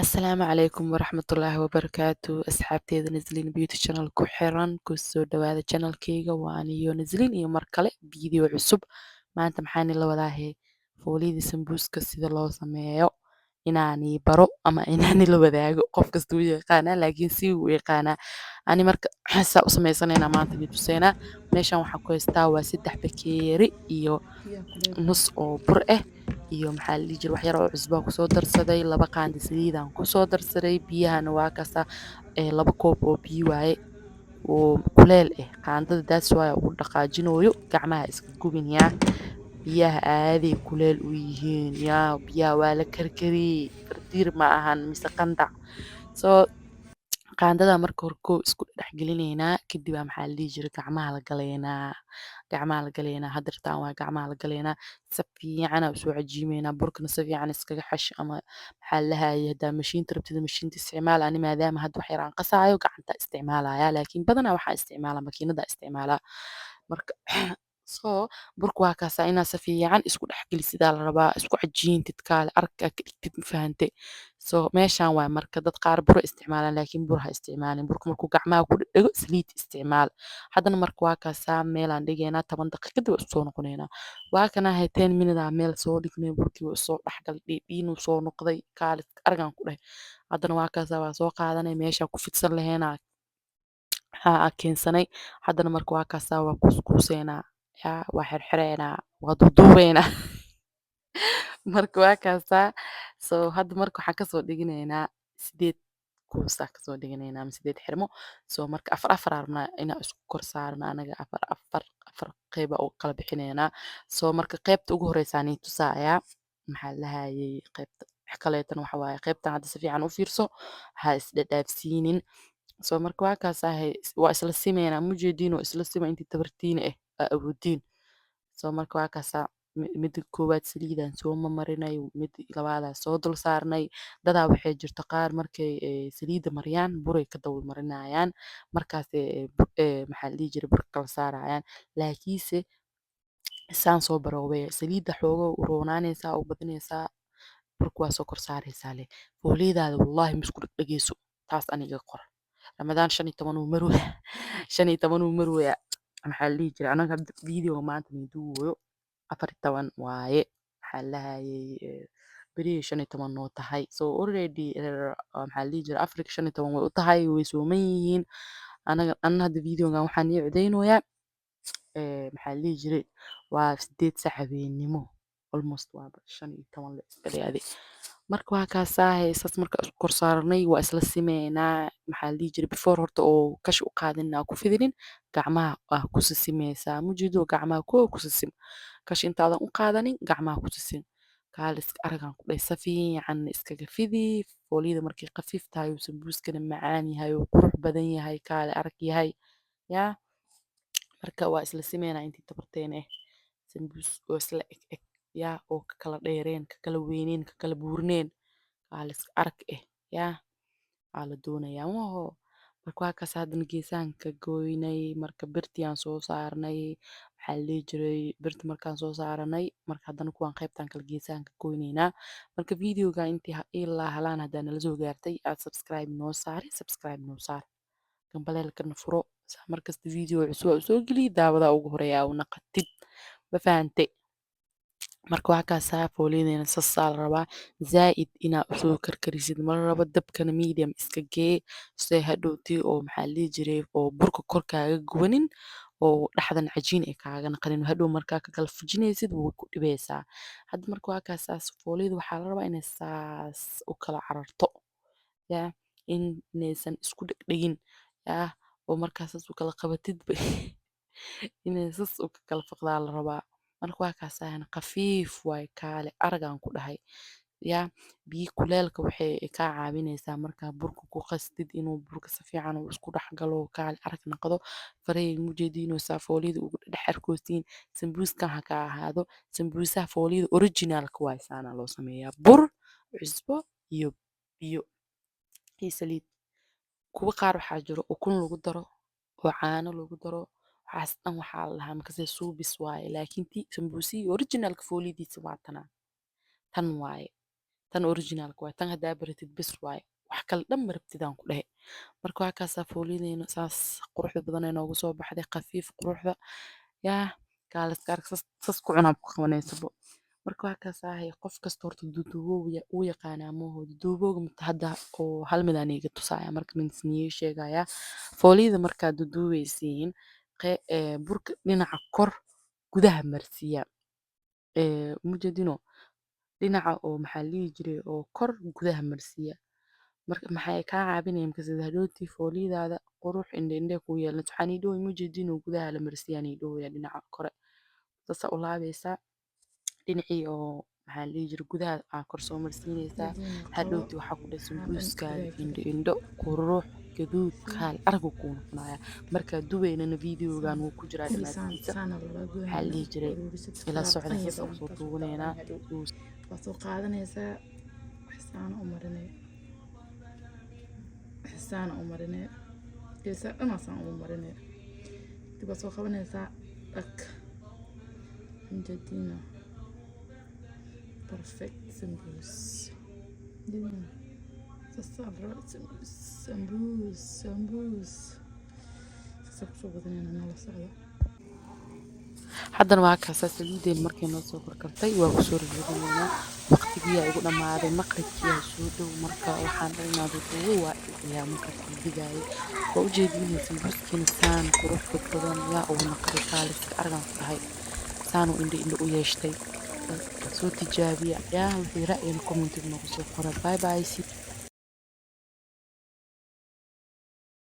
Asalaamu calaykum waraxmatullaahi wabarakaatu asxaabteeda Nazlin Beauty Channel ku xiran kusoo dhawaada channelkayga waa aniyo Nazlin iyo mar kale video cusub maanta maxaan la wadaahay fooliyada sambuuska sida loo sameeyo inaani baro ama inaani la wadaago qof kasta wuu yaqaanaa laakiin si uu yaqaanaa ani marka xasa u sameysanaynaa maanta mid tuseena meeshan waxaan ku haystaa waa 3 bakeeri iyo nus oo bur ah iyo maxaa la dhihi jiray wax yar oo cusbo ku soo darsaday 2 qaando saliid aan ku soo darsaday biyahana waa kaasa 2 koob oo biyo waaye oo kuleel ah qaandada daas waaye ugu dhaqaajinooyo gacmaha iska gubinaya biyaha aaday kuleel u yihiin yaa biyaha waa la karkariyey fardiir ma ahan mise qandac soo qaandada marka hore koo isku dhex gelinaynaa kadib maxaa la dhihi jiray gacmaha la galeynaa hadirtaan waa gacmaha la galeynaa si fiican u soo cajiimeynaa burkana si fiican iskaga xash ama maxaa la lahaayay hadaa mashiinta rabtida mashiinta isticmaal ani maadaama hadda wax yar aan qasaayo gacanta isticmaalaya laakiin badanaa waxaa isticmaalaa makiinada isticmaalaa marka soo burka waa kaasa inaa si fiican isku dhex gelisidaa la rabaa isku cajiintid kaale aragkaa ka dhigtid ma fahante soo meeshaan waa marka dad qaar buro isticmaalaan laakiin bur ha isticmaalin burka markuu gacmaha ku dhego saliid isticmaal haddana marka waa kaasaa meelaan dhigaynaa 10 daqiiqo kadib waa soo noqonaynaa waa kana hay 10 minute meel soo dhignay burkii waa soo dhaxgal dhiinuu soo noqday kaale argan ku dhahay haddana waa kaasaa waa soo qaadanay meesha ku fidsan laheena haa keensanay haddana marka waa kaasaa waa kuskuuseynaa yaa waa xirxireynaa waa duuduubeynaa marka waa kaasaa soo hadda marka waxaan kasoo dhiganaynaa 8 kuusaa kasoo dhiganaynaa ama 8 xirmo soo marka afar rabnaa inaan isku kor saarno anaga afar qeyba u kala bixinaynaa soo marka qeybta ugu horeysa aan tusaaya maxaa la lahayay qeybta kaleetana waxa waaye qeybtan hadda si fiican u fiirso ha isdhaafsiinin soo marka waa kaasaa waa isla simeynaa mujeediin oo isla sima intii tabartiin awoodiin soo marka waa kaasaa midda koowaad saliidaan soo marinay midda labaadaan soo dul saarnay dadaa waxay jirto qaar markay saliida mariyaan buray ka daba marinayaan markaas maxaa la dhihi jiray burka kala saarayaan laakiinse saan soo baroobay saliidda xoogo u roonaanaysaa u badinaysaa burka waa soo kor saaraysaa leh fooliyadaada wallaahi misku dhegeyso taas aniga qor ramadaan 15 uu marwaya 15 uu marwaya maxaa la dhihi jiray anaga video maanta niduuyo 14 waaye maxaa la lahayay beri 15 noo tahay so already maxaa la dhihi jiray Africa 15 way u tahay way sooman yihiin anaga hadda videogan waxaan ii codeynayaa maxaa la dhihi jiray waa 8 saac habeenimo almost waa 15 la isbadiyay marka waa kaasaa saas marka isku kor saarnay waa isla simeynaa maxaa la dhihi jiray before horta oo kash u qaadin ku fidinin gacmaha ku sisimeysaa mujeedo gacmaha ku sisim kash intaadan u qaadanin gacmaha ku sisim kaal iska aragan ku dhahay si fiican iskaga fidi fooliyada markay khafiif tahay uu sambuuskana macaan yahay oo qurux badan yahay kaale arag yahay yaa marka waa isla simeynaa intii tabarteen sambuus oo isla eg yaa oo ka kala dheereen ka kala weyneen ka kala buurneen kaale iska arag yaa aa la doonayaa maho marka waa kaas haddana geesaan ka gooynay marka birtii aan soo saarnay maxaa la dhihi jiray birta markaan soo saaranay marka haddana kuwaan qaybtaan kala geesaan ka gooynaynaa marka videoga intii ilaa halaan haddaa nala soo gaartay aad subscribe noo saar gambaleelkana furo markasta video cusub oo soo geliyo daawada ugu horeeya u naqatid ma fahantay marka waa kaasaa fooliyadeena sasaa la rabaa zaa'id inaa usoo karkarisid ma la rabo dabkana medium iska gee see hadhowtii oo maxaa la dhihi jiray oo burka kor kaaga gubanin oo dhexdan cajiin ay kaaga naqanin hadhow markaa ka kala fujinaysid way ku dhibaysaa hadda marka waa kaasaas fooliyada waxaa la rabaa inay saas u kala cararto yaa inaysan isku dhegdhegin yaa oo markaasaas u kala qabatidba inay sas u kala faqdaa la rabaa marka waa kaasaa khafiif waay kaale aragan ku dhahay yaa biyo kuleelka waxay kaa caawinaysaa markaa burka ku qastid inuu burka si fiican uu isku dhex galo kaale arag noqdo farahayga mujeediinoo saa fooliyada ugu dhex arkoosiin sambuuskan ha ka ahaado sambuusaha fooliyada originalka waay saana loo sameeyaa bur cusbo iyo biyo iyo saliid kuwa qaar waxaa jiro ukun lagu daro oo caano lagu daro waxaas dhan waxaa la dhahaa markasee suubis waaye laakiin tii sambuusihii originalka fooliyadiisa waa tan waaye tan originalka waay tan haddaa baratid bes waaye wax kale dhan ma rabtidaan ku dhehe marka waa kaasaa foolideyna saas quruxda badan ee noogu soo baxday khafiif quruxda yaa kaaliska arag sas ku cunaab ku qabanaysabo marka waa kaasahay qof kasta horta duduwow wuu yaqaanaa mooho duduwowga mata hadda oo hal mid aan iiga tusaaya marka midsniyey sheegaya fooliyada markaad duduweysiin burka dhinaca kor gudaha marsiiya mujeedino dhinaca oo maxaa la dhihi jiray oo kor gudaha marsiiya marka maxay kaa caawinayaan marka sida hadhowtii fooliyadaada qurux indhe ku yeelanto waxaan ii dhahoy mujeedino gudaha la marsiyaan ii dhahoya dhinaca kore sasa u laabaysaa dhinacii oo maxaa la dhihi jiray gudaha aa kor soo marsiinaysaa hadhowtii waxaa ku dheh sambuuskaaga indho qurux gaduud kaal aragu kuu noqonaya markaa dubaynana videogan wuu ku jiraa dhamaadkiisa waxaa la dhihi jiray ila socda sasa usoo duubanaynaa waa soo qaadanaysaa waxsaana u marinay waxsaana u marinay geesaa dhanaasaan ugu marinay dib waa soo qabanaysaa dhag injadina perfect sambuus sasa sambuus sasa kusoo badanayna nala socda haddana waa kaasaa saliideen markay noo soo korkartay waa kusoo rarinaynaa waqtigiyaa igu dhammaaday maqribkiyaa soo dhow marka waxaan dhalinaa duduwo waa ilciyaa markaas la digaayay waa ujeedinay sambuuskiina saan quruxda badan yaa uu naqday kaaliska argaan ku dhahay saanuu indho u yeeshtay soo tijaabiya yaa wixii ra'yina commentiga noogu soo qora bye bye